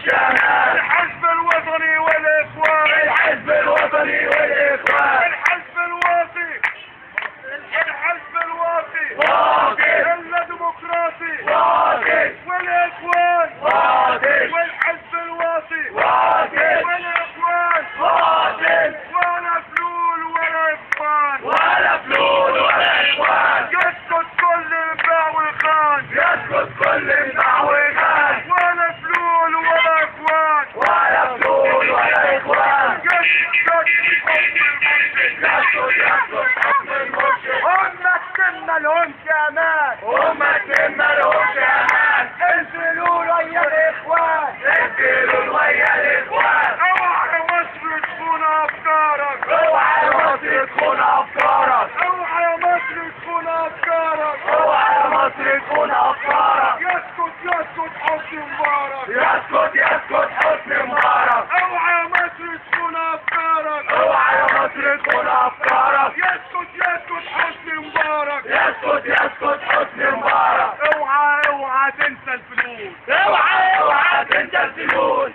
والشمال. الحزب الوطني والاخوان. الحزب الوطني والاخوان. الحزب الواطي. الحزب الواطي. واقف. الديمقراطي. واقف. والاخوان. واقف. والحزب الواطي. واقف. والاخوان. واقف. ولا فلول ولا اخوان. ولا فلول ولا اخوان. يسكت كل الباع والخان. يسكت كل الباع والخان. ولا فلول ولا اخوان. ولا فلول ولا اخوان. يسكت يسكت حكم المرشد. هم السمة لهمش امان. هم السمة لهمش امان. الفلول ويا الاخوان. الفلول ويا الاخوان. اوعى يا مصر تخون افكارك. اوعى يا مصر تخون افكارك. اوعى يا مصر تخون افكارك. اوعى يا مصر تخون افكارك. يسكت حسني مبارك. يسكت حسني مبارك. اوعى يا مصر تخون افكارك. اوعى يا مصر تخون افكارك. يسكت حسني مبارك. يسكت حسني مبارك. اوعى تنسى الفلوس. اوعى تنسى الفلوس.